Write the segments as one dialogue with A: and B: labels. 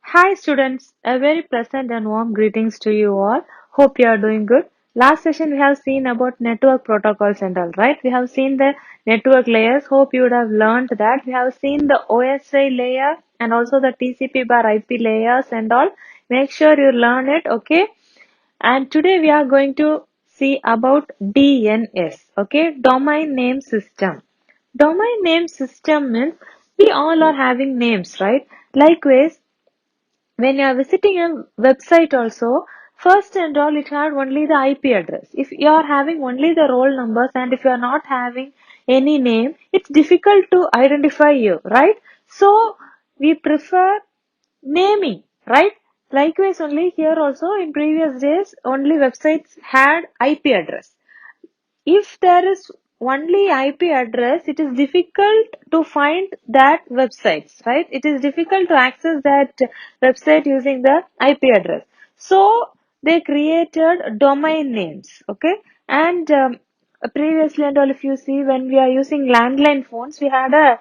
A: Hi students, a very pleasant and warm greetings to you all. Hope you are doing good. Last session we have seen about network protocols and all, right? We have seen the network layers. Hope you would have learned that. We have seen the OSI layer and also the TCP bar IP layers and all. Make sure you learn it, okay? And today we are going to see about DNS, okay? Domain name system. Domain name system means we all are having names, right? Likewise, when you are visiting a website also, first and all it had only the IP address. If you are having only the roll numbers and if you are not having any name, it's difficult to identify you, right? So we prefer naming, right? Likewise only here also in previous days only websites had IP address. If there is only IP address, it is difficult to find that websites, right? It is difficult to access that website using the IP address. So they created domain names, okay? And previously and all, if you see when we are using landline phones, we had a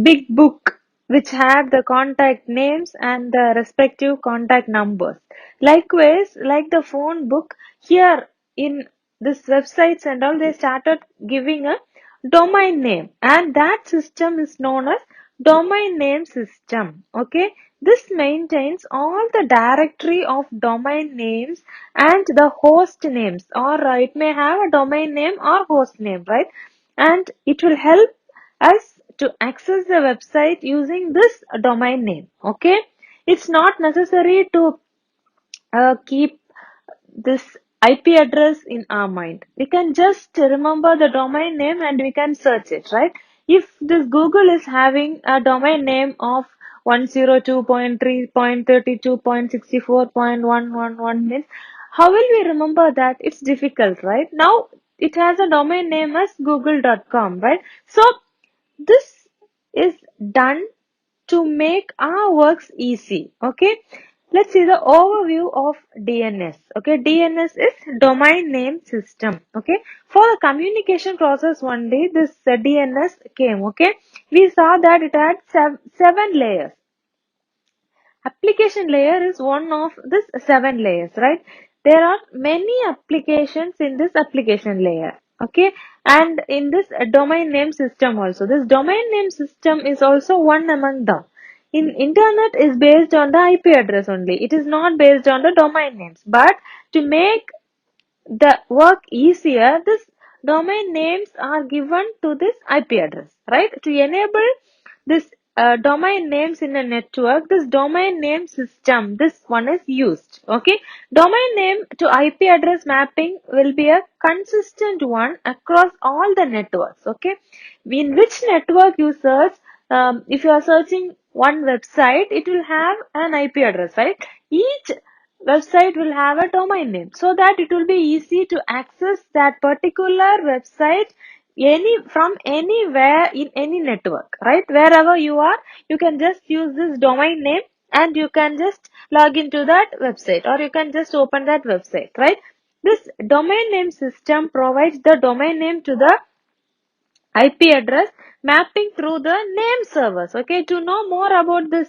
A: big book which had the contact names and the respective contact numbers. Likewise, like the phone book, here in this websites and all, they started giving a domain name, and that system is known as domain name system. Okay, this maintains all the directory of domain names and the host names, or it may have a domain name or host name, right? And it will help us to access the website using this domain name. Okay, it's not necessary to keep this IP address in our mind. We can just remember the domain name and we can search it, right? If this Google is having a domain name of 102.3.32.64.111 means, how will we remember that? It's difficult, right? Now it has a domain name as google.com, right? So this is done to make our works easy. Okay, let's see the overview of DNS. Okay, DNS is domain name system. Okay, for the communication process only this DNS came. Okay, we saw that it had seven layers. Application layer is one of this seven layers, right? There are many applications in this application layer. Okay, and in this domain name system also, this domain name system is also one among them. In internet is based on the IP address only. It is not based on the domain names. But to make the work easier, this domain names are given to this IP address, right? To enable this domain names in a network, this domain name system, this one is used. Okay, domain name to IP address mapping will be a consistent one across all the networks. Okay, in which network you search, if you are searching one website, it will have an IP address, right? Each website will have a domain name so that it will be easy to access that particular website from anywhere in any network, right? Wherever you are, you can just use this domain name and you can just log into that website, or you can just open that website, right? This domain name system provides the domain name to the IP address mapping through the name servers. Okay, to know more about this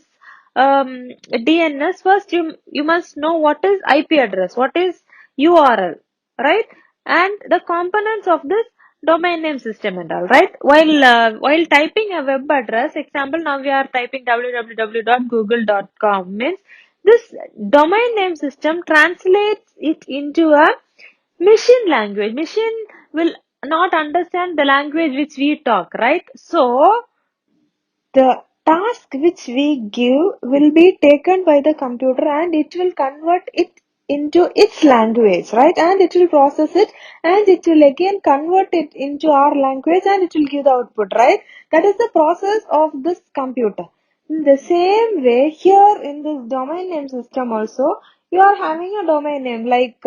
A: DNS, first you must know what is IP address, what is URL, right? And the components of this domain name system and all, right? While typing a web address, example, now we are typing www.google.com, means this domain name system translates it into a machine language. Machine will not understand the language which we talk, right? So the task which we give will be taken by the computer and it will convert it into its language, right? And it will process it and it will again convert it into our language and it will give the output, right? That is the process of this computer. In the same way, here in this domain name system also, you are having a domain name like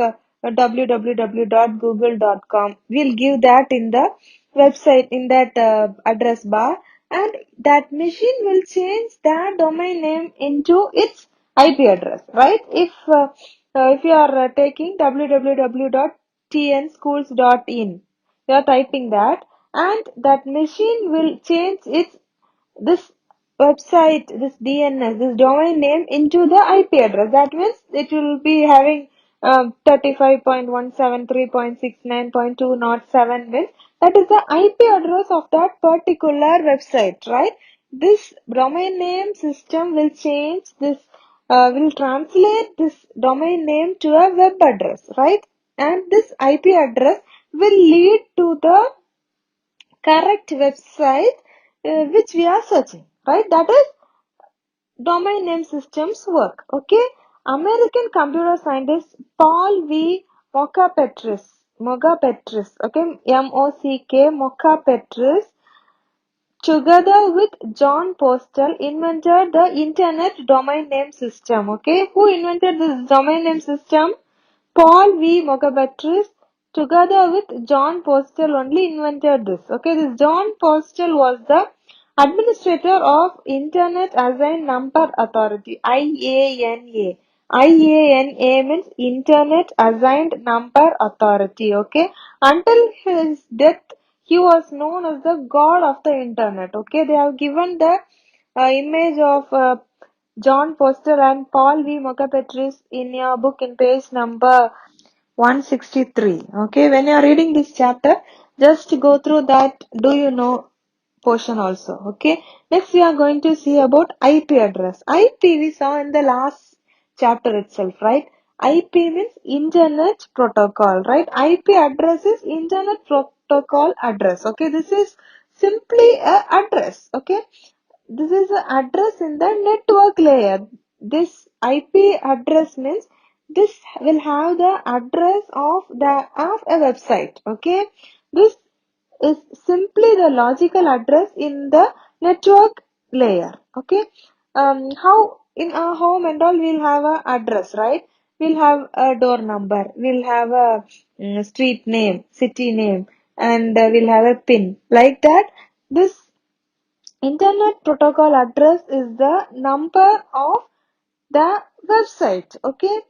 A: www.google.com. We'll give that in the website, in that address bar, and that machine will change that domain name into its IP address, right? If you are taking www.tnschools.in, you are typing that, and that machine will change its this website, this DNS, this domain name into the IP address. That means it will be having 35.173.69.207 means that is the IP address of that particular website, right? This domain name system will change this, will translate this domain name to a web address, right? And this IP address will lead to the correct website which we are searching, right? That is domain name systems work. Okay. American computer scientist Paul V. Mockapetris, okay, M-O-C-K, Mockapetris, together with John Postel, invented the Internet domain name system. Okay. Who invented this domain name system? Paul V. Mockapetris, together with John Postel, only invented this. Okay, this John Postel was the administrator of Internet Assigned Number Authority, IANA. IANA means Internet Assigned Number Authority. Okay, until his death, he was known as the god of the Internet. Okay, they have given the image of John Postel and Paul V. Mockapetris in your book in page number 163. Okay, when you are reading this chapter, just go through that do you know portion also. Okay, next we are going to see about IP address. IP we saw in the last chapter itself, right? IP means Internet Protocol, right? IP address is Internet Protocol address. Okay, this is simply a address. Okay, this is the address in the network layer. This IP address means this will have the address of a website. Okay, this is simply the logical address in the network layer. Okay, how in our home and all we'll have a address, right? We'll have a door number, we'll have a street name, city name, and we'll have a pin like that. This Internet protocol address is the number of the website. Okay,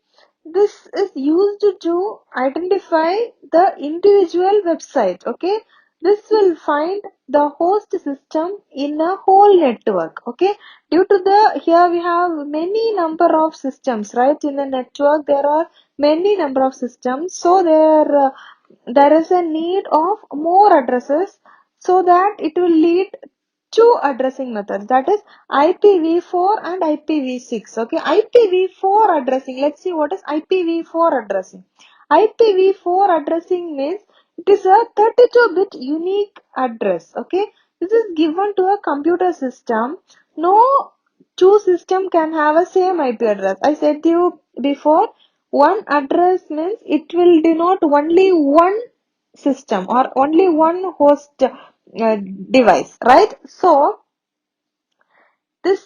A: this is used to identify the individual website. Okay, this will find the host system in a whole network. Okay, due to the here we have many number of systems, right? In a network there are many number of systems, so there is a need of more addresses so that it will lead two addressing methods, that is IPv4 and IPv6. Okay, IPv4 addressing, let's see what is IPv4 addressing. IPv4 addressing means it is a 32-bit unique address. Okay, this is given to a computer system. No two system can have a same IP address. I said to you before, one address means it will denote only one system or only one host device, right? So this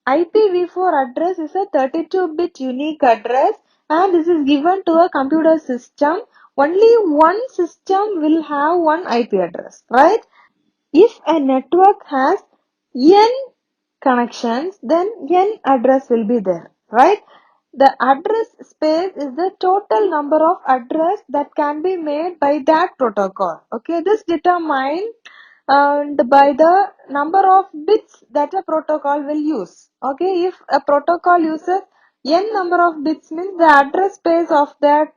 A: IPv4 address is a 32-bit unique address and this is given to a computer system. Only one system will have one IP address, right? If a network has n connections, then n address will be there, right? The address space is the total number of address that can be made by that protocol. Okay, this determined and by the number of bits that a protocol will use. Okay, if a protocol uses n number of bits means the address space of that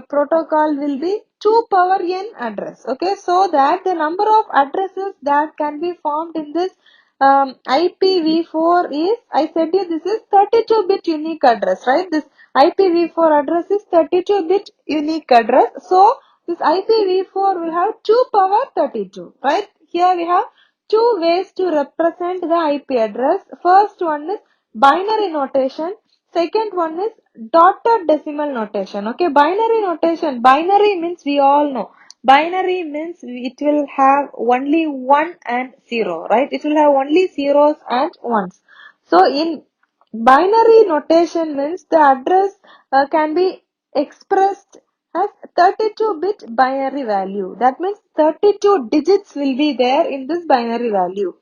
A: protocol will be 2 power n address. Okay, so that the number of addresses that can be formed in this IPv4 is, I said you this is 32-bit unique address, right? This IPv4 address is 32-bit unique address. So this IPv4 will have 2 power 32, right? Here we have two ways to represent the IP address. First one is binary notation. Second one is dotted decimal notation. Okay, binary notation. Binary means we all know. Binary means it will have only 1 and 0, right? It will have only zeros and ones. So in binary notation means the address can be expressed as 32-bit binary value. That means 32 digits will be there in this binary value.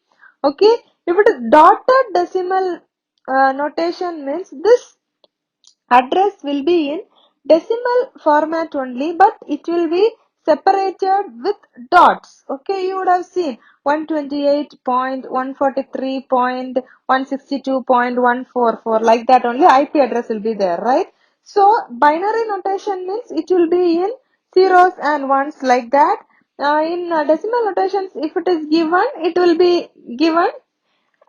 A: Okay, if it is dotted decimal notation means this address will be in decimal format only, but it will be separated with dots. Okay, you would have seen 128.143.162.144, like that only IP address will be there, right? So binary notation means it will be in zeros and ones, like that. In decimal notations, if it is given, it will be given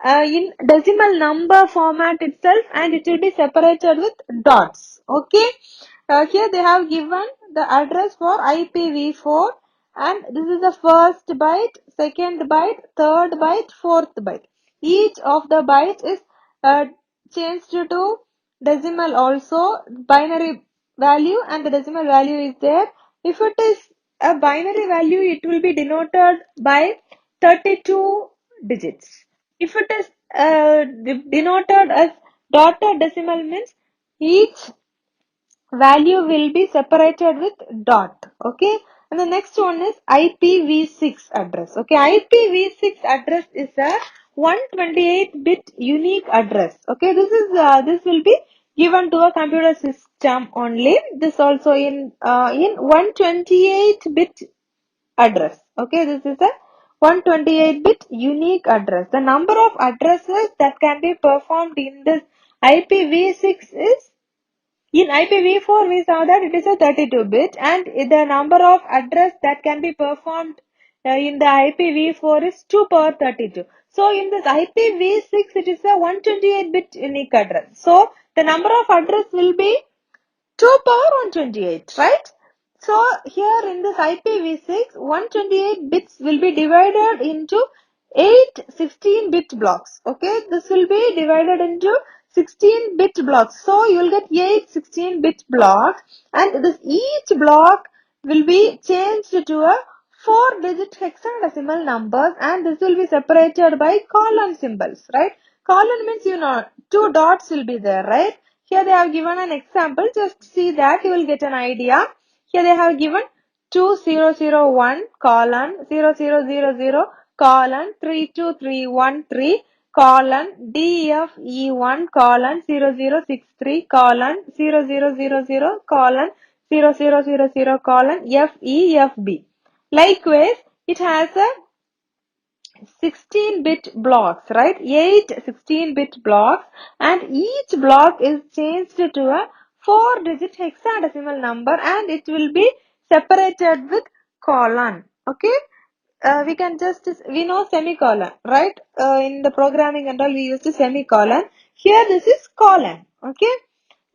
A: in decimal number format itself, and it will be separated with dots. Okay. Here they have given the address for IPv4, and this is the first byte, second byte, third byte, fourth byte. Each of the bytes is uh, changed to decimal also, binary value, and the decimal value is there. If it is a binary value, it will be denoted by 32 digits. If it is denoted as dotted decimal, means each value will be separated with dot. Okay. And the next one is IPv6 address. Okay. IPv6 address is a 128-bit unique address. Okay. This will be given to a computer system only. This also in 128-bit address. Okay, this is a 128-bit unique address. The number of addresses that can be performed in this IPv6 is, in IPv4 we saw that it is a 32-bit, and the number of address that can be performed in the IPv4 is 2 power 32. So in this IPv6 it is a 128-bit unique address. So the number of address will be 2 power 128, right? So here in this IPv6, 128 bits will be divided into 8 16-bit blocks. Okay, this will be divided into 16-bit blocks. So you will get 8 16-bit blocks, and this each block will be changed to a 4-digit hexadecimal numbers, and this will be separated by colon symbols, right? Colon means, two dots will be there, right? Here they have given an example. Just see that, you will get an idea. Here they have given 2001 colon 0000 colon 32313 colon DFE1 colon 0063 colon 0000 colon 0000 colon FEFB. Likewise, it has a 16-bit blocks, right? 8 16-bit blocks, and each block is changed to a 4-digit hexadecimal number, and it will be separated with colon. Okay. We know semicolon, right? In the programming and all, we use the semicolon. Here this is colon. Okay.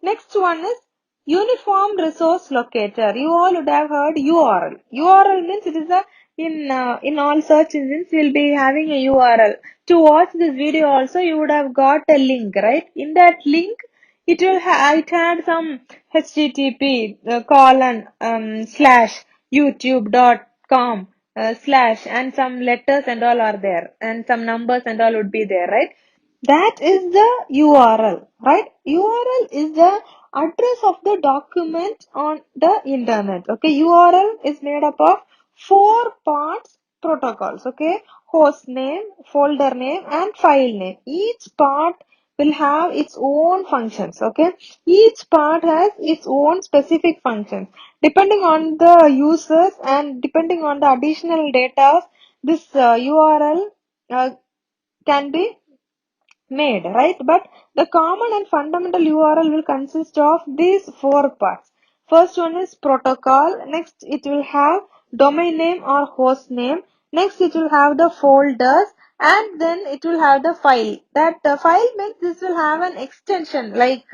A: Next one is Uniform Resource Locator. You all would have heard URL. URL means it is a, in all search engines we will be having a URL. To watch this video also, you would have got a link, right? In that link, it had some HTTP colon slash youtube.com slash, and some letters and all are there, and some numbers and all would be there, right? That is the URL, right? URL is the address of the document on the internet. Okay, URL is made up of 4 parts protocols. Okay, host name, folder name, and file name. Each part will have its own functions. Okay, each part has its own specific functions. Depending on the users and depending on the additional data, this URL can be made, right? But the common and fundamental URL will consist of these 4 parts. First one is protocol. Next, it will have domain name or host name. Next, it will have the folders, and then it will have the file. That file means this will have an extension like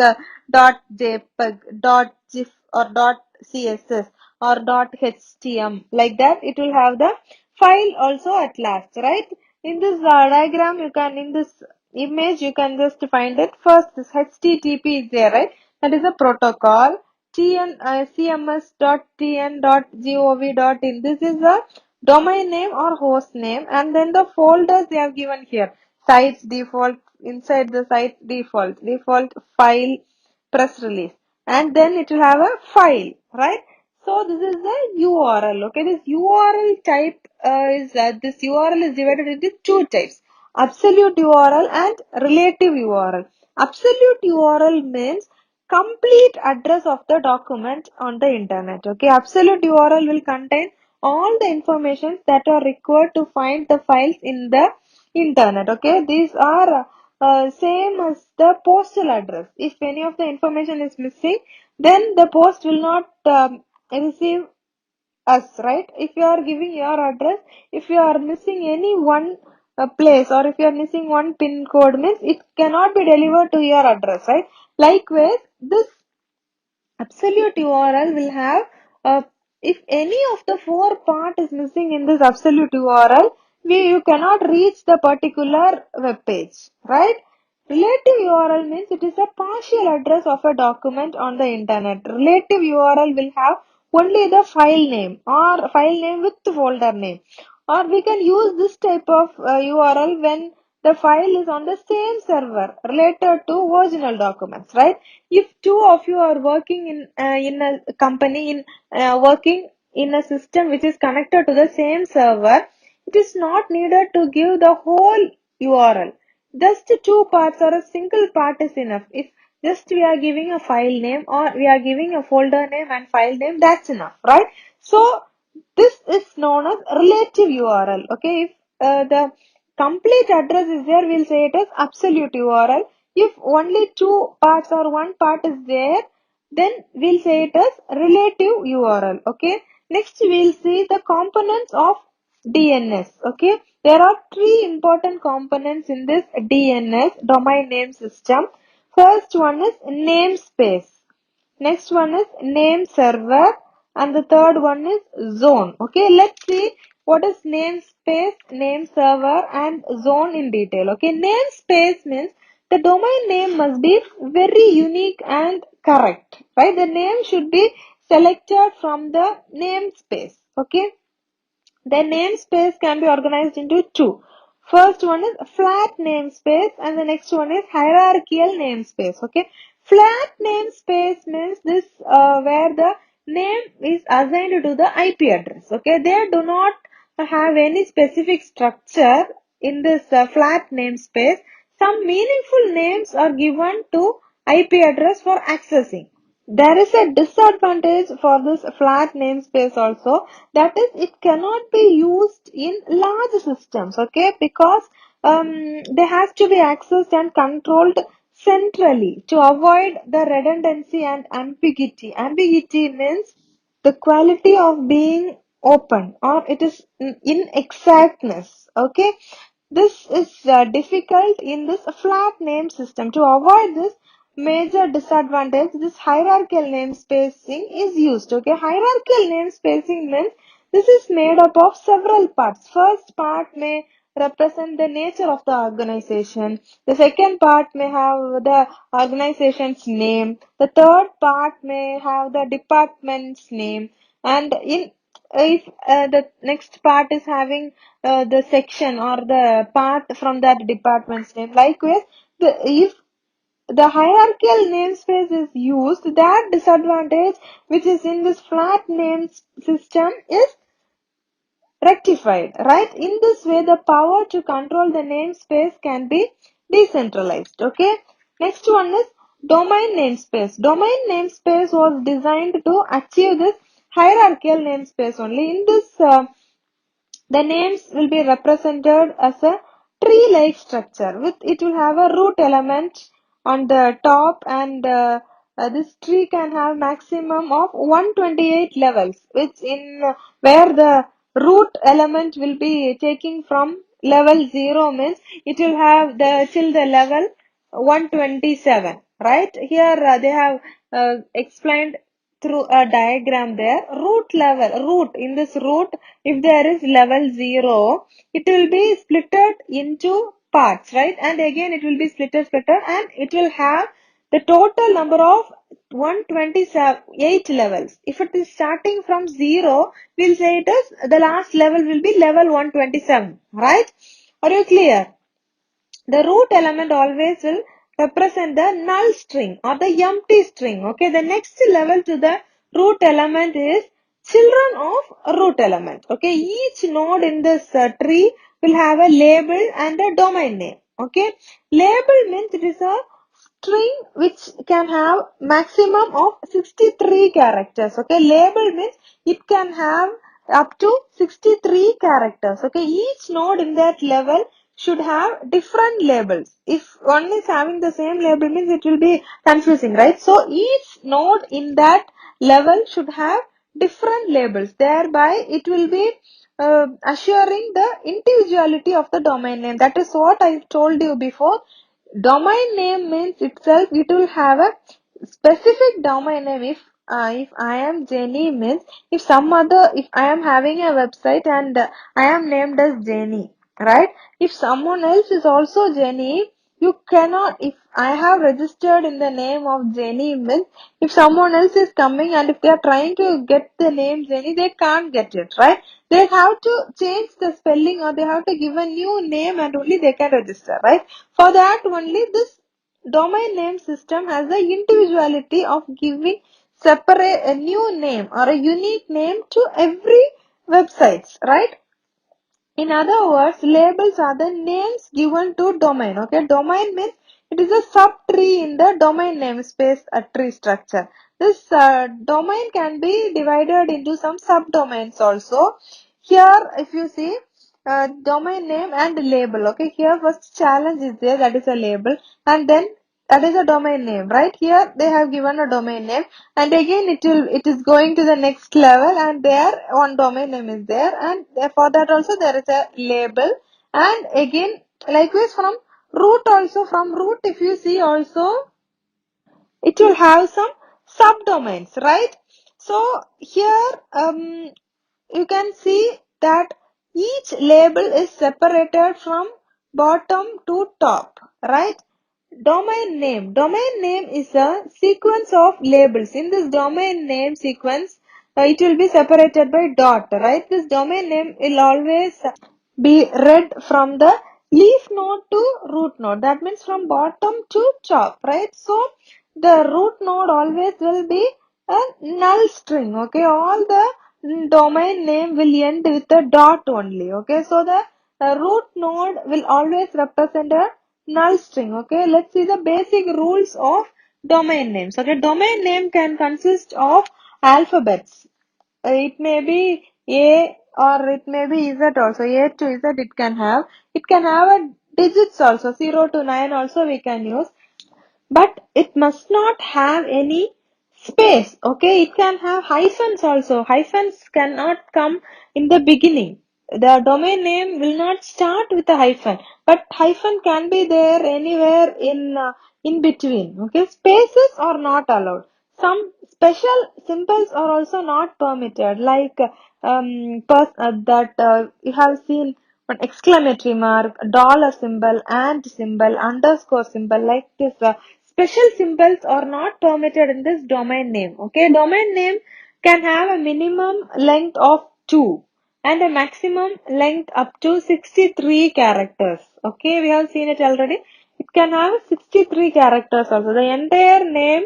A: .jpeg, .gif, or .css, or .htm, like that. It will have the file also at last, right? In this diagram, in this image, you can just find it. First, this HTTP is there, right? That is a protocol. cms.tn.gov.in. This is a domain name or host name, and then the folders they have given here. Sites default, inside the site default file, press release, and then it will have a file, right? So this is the URL. Okay, this URL type this URL is divided into 2 types: absolute URL and relative URL. Absolute URL means complete address of the document on the internet. Okay, absolute URL will contain all the information that are required to find the files in the internet. Okay, these are same as the postal address. If any of the information is missing, then the post will not receive us, right? If you are giving your address, if you are missing any one place, or if you are missing one pin code, means it cannot be delivered to your address, right? Likewise, this absolute URL will have, if any of the four part is missing in this absolute URL, you cannot reach the particular web page, right? Relative URL means it is a partial address of a document on the internet. Relative URL will have only the file name or file name with folder name. Or we can use this type of URL when the file is on the same server related to original documents, right? If two of you are working in a company, working in a system which is connected to the same server, it is not needed to give the whole URL. Just two parts or a single part is enough. If just we are giving a file name or we are giving a folder name and file name, that's enough, right? So this is known as relative URL. Okay, if the complete address is there, we'll say it as absolute URL. If only two parts or one part is there, then we'll say it as relative URL. Okay. Next, we'll see the components of DNS. Okay. There are three important components in this DNS, domain name system. First one is namespace. Next one is name server, and the third one is zone. Okay, let's see what is namespace, name server and zone in detail. Okay, namespace means the domain name must be very unique and correct, right? The name should be selected from the namespace. Okay, the namespace can be organized into two. First one is flat namespace and the next one is hierarchical namespace. Okay, flat namespace means this where the name is assigned to the IP address. Okay, they do not have any specific structure in this flat namespace. Some meaningful names are given to IP address for accessing. There is a disadvantage for this flat namespace also, that is it cannot be used in large systems, okay, because they have to be accessed and controlled centrally to avoid the redundancy and ambiguity. Ambiguity means the quality of being open, or it is inexactness, okay. This is difficult in this flat name system. To avoid this major disadvantage, this hierarchical namespacing is used. Okay, hierarchical namespacing means this is made up of several parts. First part may represent the nature of the organization. The second part may have the organization's name. The third part may have the department's name. And in if the next part is having the section or the part from that department's name. Likewise, if the hierarchical namespace is used, that disadvantage which is in this flat name system is rectified, right? In this way, the power to control the namespace can be decentralized. Okay. Next one is domain namespace. Domain namespace was designed to achieve this hierarchical namespace only. In this the names will be represented as a tree-like structure. With it will have a root element on the top, and this tree can have maximum of 128 levels, which in where the root element will be taking from level 0 means it will have the till the level 127. Right here they have explained through a diagram there. Root level, root, in this root, if there is level 0, it will be splitted into parts, right? And again it will be splitted, and it will have the total number of 128 levels. If it is starting from 0, we'll say it is the last level will be level 127, right? Are you clear? The root element always will represent the null string or the empty string. Okay, the next level to the root element is children of root element. Okay, each node in this tree will have a label and a domain name. Okay, label means it is a string which can have maximum of 63 characters. Okay, label means it can have up to 63 characters. Okay, each node in that level should have different labels. If one is having the same label means it will be confusing, right? So each node in that level should have different labels. Thereby it will be assuring the individuality of the domain name. That is what I told you before. Domain name means itself it will have a specific domain name. If I am Jenny means if I am having a website and I am named as Jenny, right? If someone else is also Jenny, you cannot. If I have registered in the name of Jenny means if someone else is coming and if they are trying to get the name Jenny, they can't get it, right? They have to change the spelling or they have to give a new name and only they can register, right? For that only this domain name system has the individuality of giving separate a new name or a unique name to every websites, right? In other words, labels are the names given to domain. Okay, domain means it is a subtree in the domain namespace tree structure. This domain can be divided into some subdomains also. Here, if you see domain name and label. Okay, here first challenge is there, that is a label, and then that is a domain name, right? Here they have given a domain name, and again it is going to the next level, and there one domain name is there, and for that also there is a label, and again likewise from root also, from root if you see also it will have some subdomains, right? So here you can see that each label is separated from bottom to top, right? Domain name is a sequence of labels. In this domain name sequence, it will be separated by dot, right? This domain name will always be read from the leaf node to root node. That means from bottom to top, right? So the root node always will be a null string. Okay, all the domain name will end with a dot only. Okay, so the root node will always represent a null string. Okay, let's see the basic rules of domain names. Okay, domain name can consist of alphabets. It may be A or it may be Z also. A to Z it can have. It can have a digits also. 0 to 9 also we can use. But it must not have any space. Okay, it can have hyphens also. Hyphens cannot come in the beginning. The domain name will not start with a hyphen, but hyphen can be there anywhere in between. Okay, spaces are not allowed. Some special symbols are also not permitted, like you have seen an exclamatory mark, dollar symbol, and symbol, underscore symbol, like this. Special symbols are not permitted in this domain name. Okay, domain name can have a minimum length of 2 and a maximum length up to 63 characters. Okay, we have seen it already. It can have 63 characters also. The entire name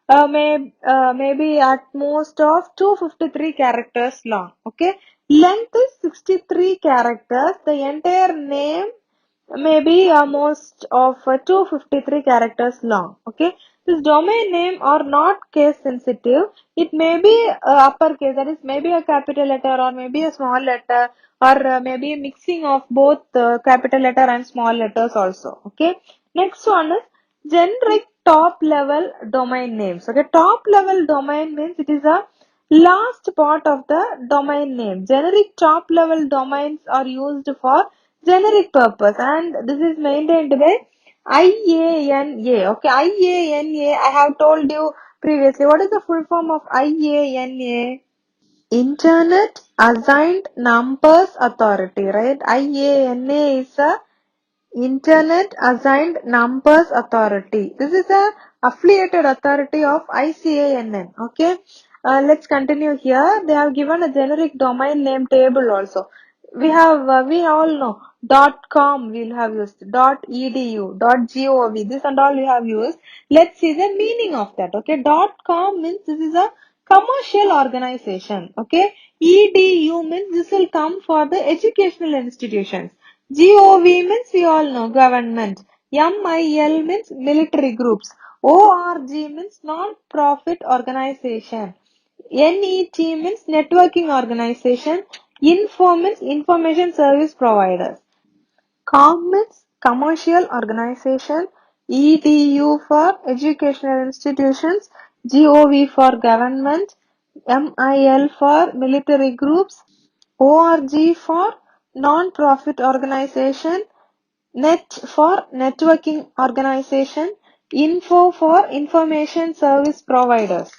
A: may be at most of 253 characters long. Okay, length is 63 characters. The entire name maybe most of 253 characters long. Okay, this domain name are not case sensitive. It may be uppercase, that is maybe a capital letter or maybe a small letter, or maybe a mixing of both capital letter and small letters also. Okay, next one is generic top level domain names. Okay, top level domain means it is a last part of the domain name. Generic top level domains are used for generic purpose, and this is maintained by IANA. Okay, IANA, I have told you previously. What is the full form of IANA? Internet Assigned Numbers Authority, right? IANA is a Internet Assigned Numbers Authority. This is a affiliated authority of ICANN. Okay. Let's continue here. They have given a generic domain name table also. We all know .com we'll have used, .edu, .gov, this and all we have used. Let's see the meaning of that. Okay. .com means this is a commercial organization. Okay. EDU means this will come for the educational institutions. GOV means we all know government. MIL means military groups. ORG means non-profit organization. NET means networking organization. Info means information service providers. Com means commercial organization. EDU for educational institutions. GOV for government. MIL for military groups. ORG for non-profit organization. Net for networking organization, info for information service providers,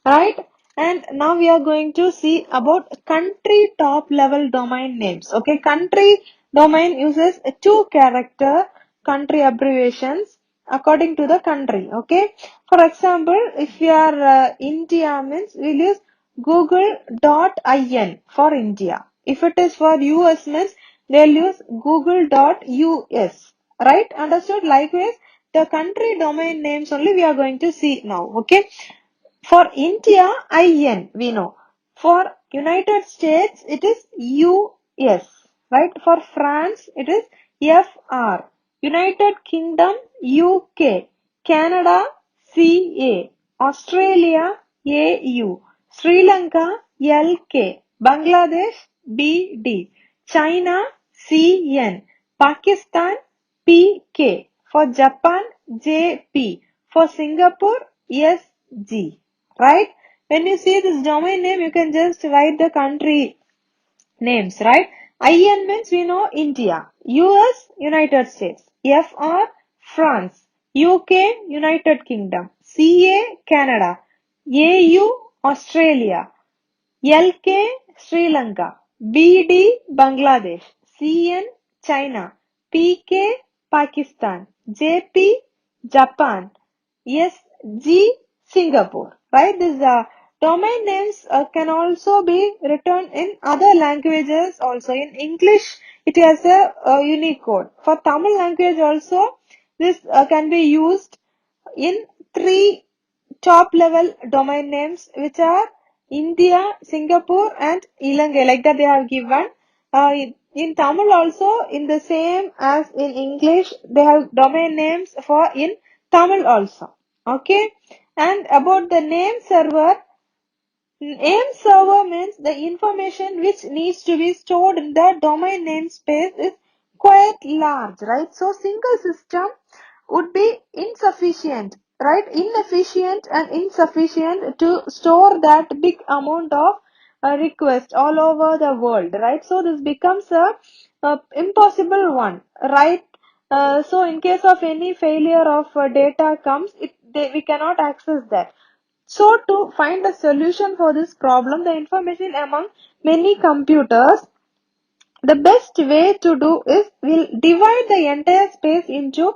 A: right? And now we are going to see about country top level domain names. Okay, country domain uses two character country abbreviations according to the country. Okay, for example, if you are India means we'll use google.in for India. If it is for US means they'll use google.us. Right? Understood? Likewise, the country domain names only we are going to see now. Okay. For India, IN we know. For United States, it is US. Right? For France, it is FR. United Kingdom, UK. Canada, CA. Australia, AU. Sri Lanka, LK. Bangladesh, BD. China, CN. Pakistan, PK. For Japan, JP. For Singapore, SG. Right? When you see this domain name, you can just write the country names, right? IN means we know India, US, United States, FR, France, UK, United Kingdom, CA, Canada, AU, Australia, LK, Sri Lanka, BD, Bangladesh, CN, China, PK, Pakistan, JP, Japan, SG, Singapore. Right? These domain names can also be written in other languages also. In English, it has a unique code. For Tamil language also, this can be used in three top level domain names, which are India, Singapore and Ilangai, like that they have given. In Tamil also, in the same as in English, they have domain names for in Tamil also. Okay. And about the name server means the information which needs to be stored in the domain namespace is quite large, right? So single system would be insufficient, right? Inefficient and insufficient to store that big amount of request all over the world, right? So this becomes a impossible one, right? So in case of any failure of data comes, we cannot access that. So to find a solution for this problem, the information among many computers, the best way to do is we'll divide the entire space into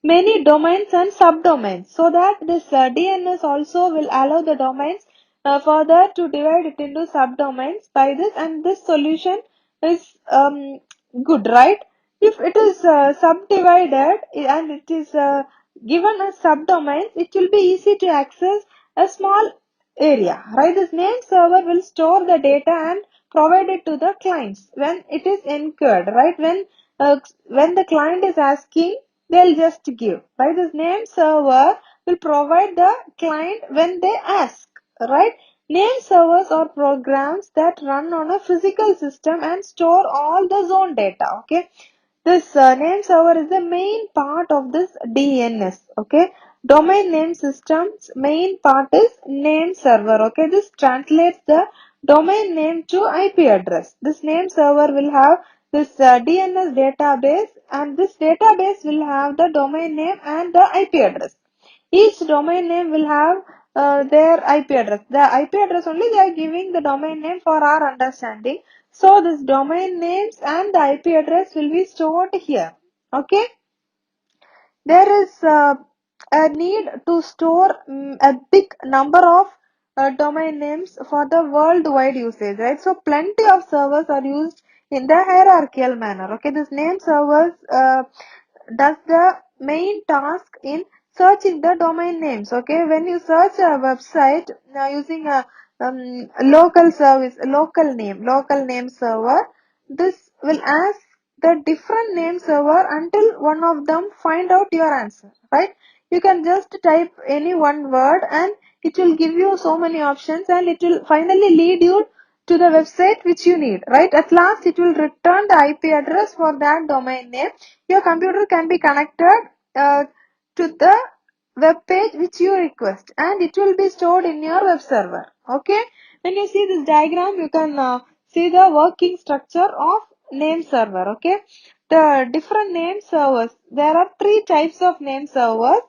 A: many domains and subdomains, so that this DNS also will allow the domains further to divide it into subdomains by this, and this solution is good, right? If it is subdivided and it is given as subdomains, it will be easy to access a small area, right? This name server will store the data and provide it to the clients when it is incurred, right? When the client is asking, they'll just give, right? This name server will provide the client when they ask, right? Name servers are programs that run on a physical system and store all the zone data. Okay, this name server is the main part of this DNS. Okay, domain name system's main part is name server. Okay, this translates the domain name to IP address. This name server will have this DNS database, and this database will have the domain name and the IP address. Each domain name will have their IP address. The IP address only they are giving the domain name for our understanding. So this domain names and the IP address will be stored here. Okay. There is a need to store a big number of domain names for the worldwide usage, right? So plenty of servers are used in the hierarchical manner. Okay, this name servers does the main task in searching the domain names. Okay, when you search a website using a local service, local name server, this will ask the different name server until one of them find out your answer, right? You can just type any one word and it will give you so many options, and it will finally lead you to the website which you need, right? At last, it will return the IP address for that domain name. Your computer can be connected to the web page which you request, and it will be stored in your web server. Okay, when you see this diagram, you can see the working structure of name server. Okay, the different name servers, there are three types of name servers.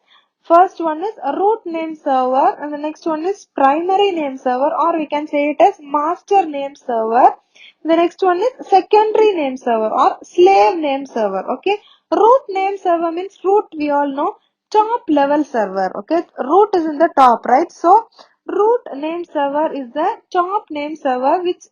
A: First one is a root name server, and the next one is primary name server, or we can say it as master name server. The next one is secondary name server or slave name server. Okay, root name server means root, we all know, top level server. Okay, root is in the top, right? So root name server is the top name server, which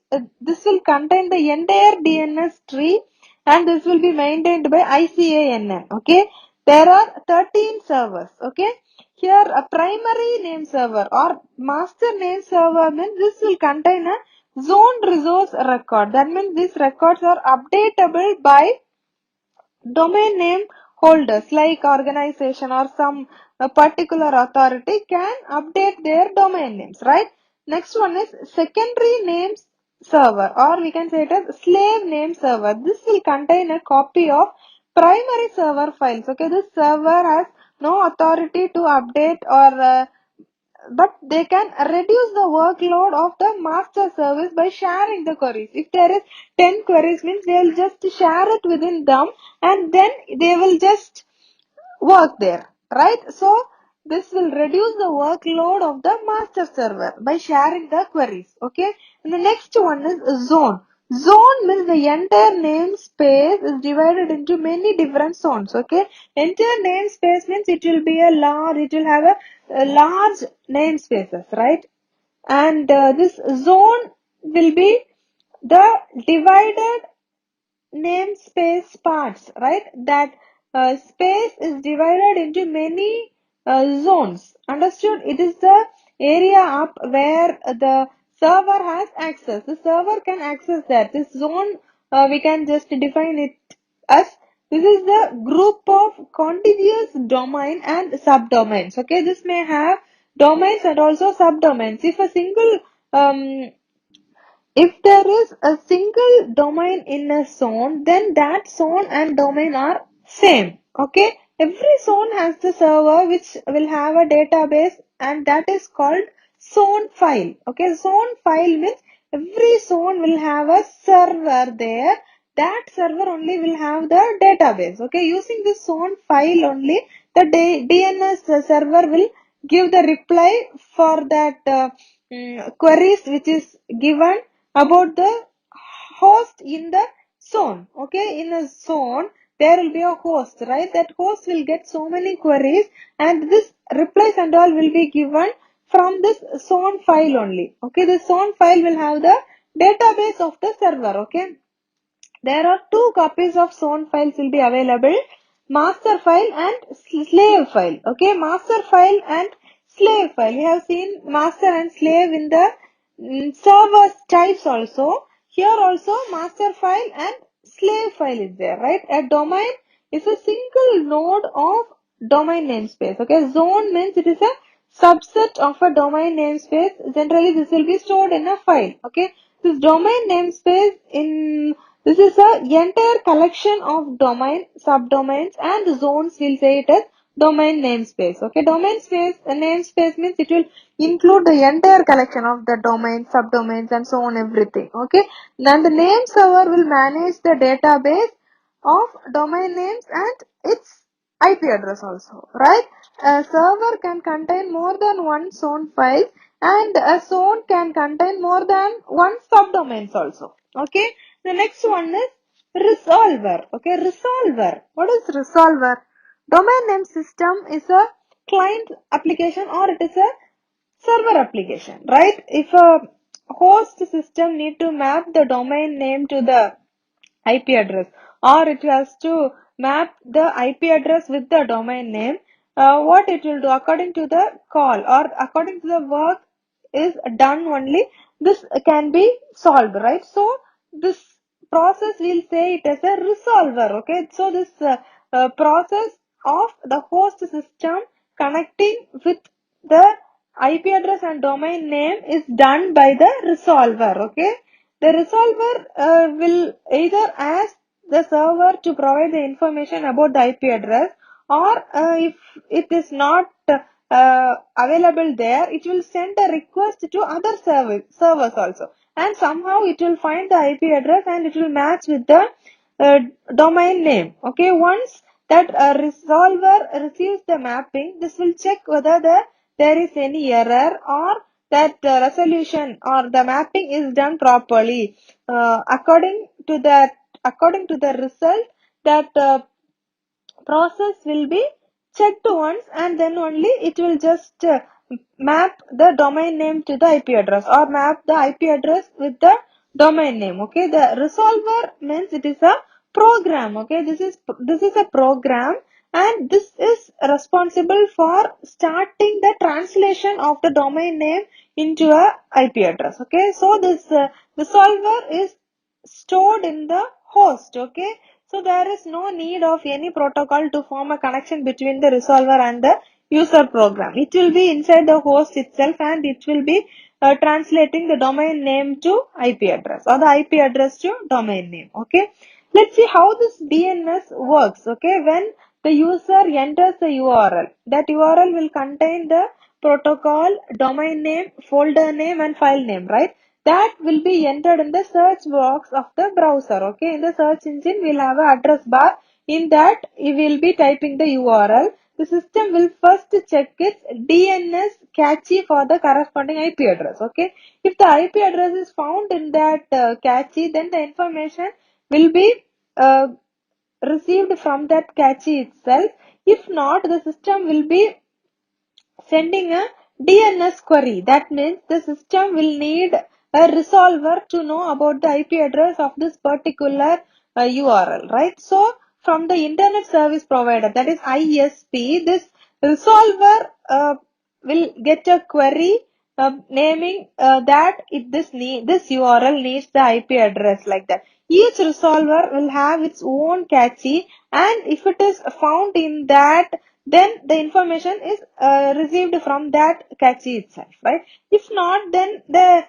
A: this will contain the entire DNS tree, and this will be maintained by ICANN. Okay, there are 13 servers. Okay, here a primary name server or master name server means this will contain a zone resource record. That means these records are updatable by domain name holders, like organization or some particular authority can update their domain names, right? Next one is secondary names server, or we can say it as slave name server. This will contain a copy of primary server files. Okay, this server has no authority to update or but they can reduce the workload of the master service by sharing the queries. If there is 10 queries, means they will just share it within them, and then they will just work there, right? So this will reduce the workload of the master server by sharing the queries. Okay, and the next one is zone. Zone means the entire namespace is divided into many different zones. Okay, entire namespace means it will be it will have a large namespaces, right? And this zone will be the divided namespace parts, right? That space is divided into many zones. Understood? It is the area up where the server has access. The server can access that. This zone, we can just define it as this is the group of contiguous domain and subdomains. Okay, this may have domains and also subdomains. If there is a single domain in a zone, then that zone and domain are same. Okay, every zone has the server which will have a database, and that is called zone file. Okay, zone file means every zone will have a server there. That server only will have the database. Okay, using this zone file only, the DNS server will give the reply for that queries which is given about the host in the zone. Okay, in a zone there will be a host, right? That host will get so many queries, and this replies and all will be given from this zone file only. Okay, the zone file will have the database of the server. Okay, there are two copies of zone files will be available: master file and slave file. Okay, master file and slave file. We have seen master and slave in the server types also. Here also master file and slave file is there, right? A domain is a single node of domain namespace. Okay, zone means it is a subset of a domain namespace. Generally, this will be stored in a file. Okay, this domain namespace this is a entire collection of domain, subdomains, and zones. We'll say it as domain namespace. Okay, domain space namespace means it will include the entire collection of the domain, subdomains, and so on, everything. Okay, then the name server will manage the database of domain names and its IP address also, right? A server can contain more than one zone file, and a zone can contain more than one subdomains also. Okay, the next one is resolver. Okay, resolver. What is resolver? Domain name system is a client application, or it is a server application, right? If a host system need to map the domain name to the IP address, or it has to map the IP address with the domain name, what it will do according to the call or according to the work is done only, this can be solved, right? So this process, we'll say it as a resolver. Okay, so this process of the host system connecting with the IP address and domain name is done by the resolver. Okay, the resolver will either ask the server to provide the information about the IP address, or if it is not available there, it will send a request to other servers also, and somehow it will find the IP address and it will match with the uh, domain name. Okay, once that resolver receives the mapping, this will check whether there is any error, or that resolution or the mapping is done properly. According to the result, that process will be checked once, and then only it will just map the domain name to the IP address, or map the IP address with the domain name. Okay, the resolver means it is a program. Okay, this is a program, and this is responsible for starting the translation of the domain name into a IP address. Okay, so this resolver is stored in the host. Okay, so there is no need of any protocol to form a connection between the resolver and the user program. It will be inside the host itself, and it will be translating the domain name to IP address, or the IP address to domain name. Okay, let's see how this DNS works. Okay, when the user enters the URL, that URL will contain the protocol, domain name, folder name, and file name, right? That will be entered in the search box of the browser. Okay, in the search engine we'll have an address bar. In that we will be typing the URL. The system will first check its DNS cache for the corresponding IP address. Okay, if the IP address is found in that cache, then the information will be uh, received from that cache itself. If not, the system will be sending a DNS query. That means the system will need a resolver to know about the IP address of this particular URL, right? So from the internet service provider, that is ISP, this resolver will get a query naming that this URL needs the IP address, like that. Each resolver will have its own cache, and if it is found in that, then the information is received from that cache itself, right? If not, then the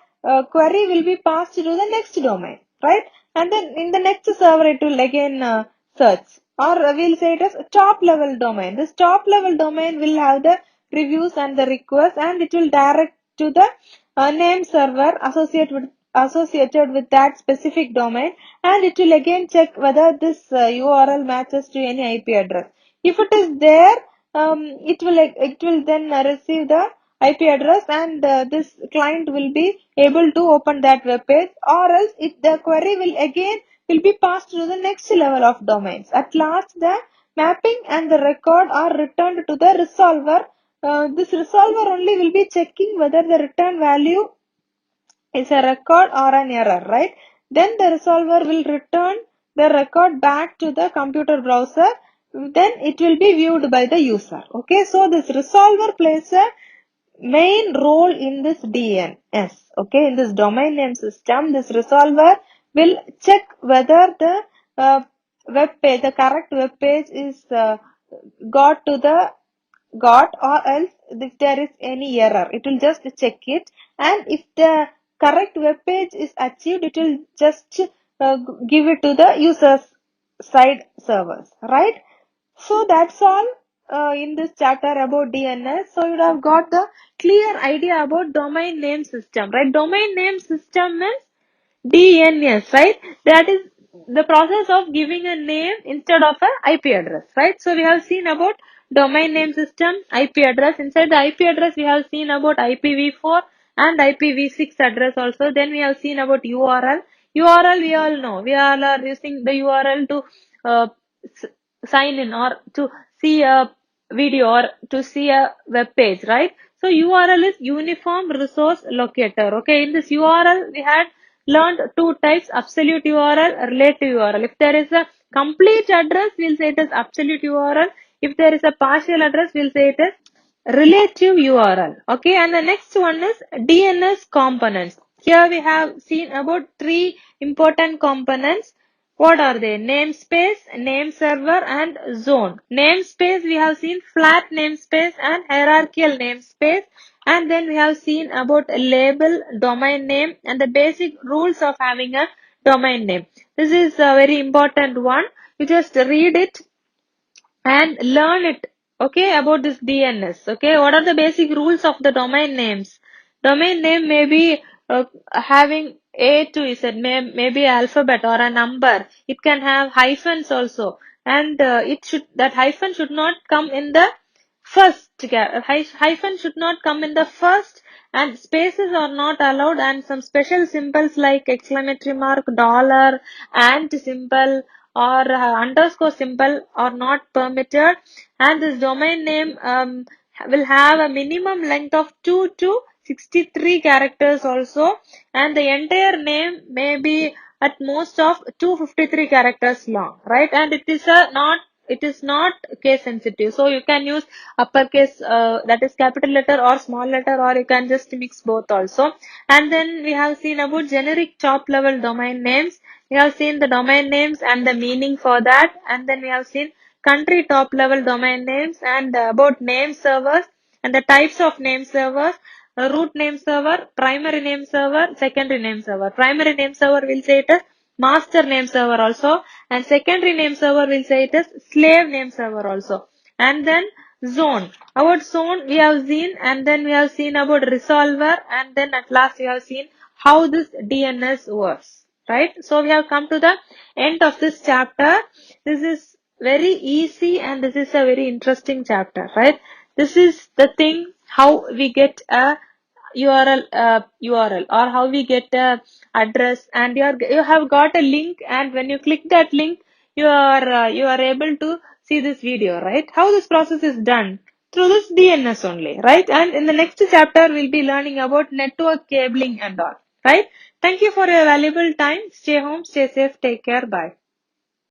A: query will be passed to the next domain, right? And then in the next server it will again search, or we'll say it as top level domain. This top level domain will have the reviews and the requests, and it will direct to the name server associated with that specific domain, and it will again check whether this URL matches to any IP address. If it is there, it will then receive the IP address, and this client will be able to open that web page, or else the query will be passed to the next level of domains. At last, the mapping and the record are returned to the resolver. This resolver only will be checking whether the return value is a record or an error, right? Then the resolver will return the record back to the computer browser. Then it will be viewed by the user. Okay, so this resolver plays a main role in this DNS. Okay, in this domain name system, this resolver will check whether the the correct web page is got to the or else if there is any error, it will just check it, and if the correct web page is achieved, it will just give it to the user's side servers, right? So that's all in this chapter about DNS. So you have got the clear idea about domain name system, right? Domain name system means DNS, right? That is the process of giving a name instead of a IP address, right? So we have seen about domain name system, IP address. Inside the IP address, we have seen about IPv4 and IPv6 address also. Then we have seen about URL. URL we all know. We all are using the URL to sign in, or to see a video, or to see a web page, right? So URL is uniform resource locator. Okay, in this URL we had learned two types: absolute URL, relative URL. If there is a complete address, we'll say it is absolute URL. If there is a partial address, we'll say it is relative URL. Okay, and the next one is DNS components. Here we have seen about three important components: What are they? Namespace, name server, and zone. Namespace, we have seen flat namespace and hierarchical namespace. And then we have seen about label, domain name, and the basic rules of having a domain name. This is a very important one. You just read it and learn it, okay, about this DNS. Okay, what are the basic rules of the domain names? Domain name may be having A to Z, maybe alphabet or a number. It can have hyphens also, and that hyphen should not come in the first. Hyphen should not come in the first, and spaces are not allowed, and some special symbols like exclamatory mark, dollar, and symbol or underscore symbol are not permitted, and this domain name will have a minimum length of 2 to 63 characters also, and the entire name may be at most of 253 characters long, right? And it is not case sensitive, so you can use uppercase, that is capital letter, or small letter, or you can just mix both also. And then we have seen about generic top level domain names. We have seen the domain names and the meaning for that, and then we have seen country top level domain names, and about name servers and the types of name servers. Root name server, primary name server, secondary name server. Primary name server will say it as master name server also, and secondary name server will say it as slave name server also. And then zone. About zone we have seen, and then we have seen about resolver, and then at last we have seen how this DNS works. Right? So we have come to the end of this chapter. This is very easy, and this is a very interesting chapter, right? This is the thing how we get a URL, or how we get a address, and you have got a link, and when you click that link, you are able to see this video, right? How this process is done through this DNS only, right? And in the next chapter we'll be learning about network cabling and all, right? Thank you for your valuable time. Stay home, stay safe, take care, bye.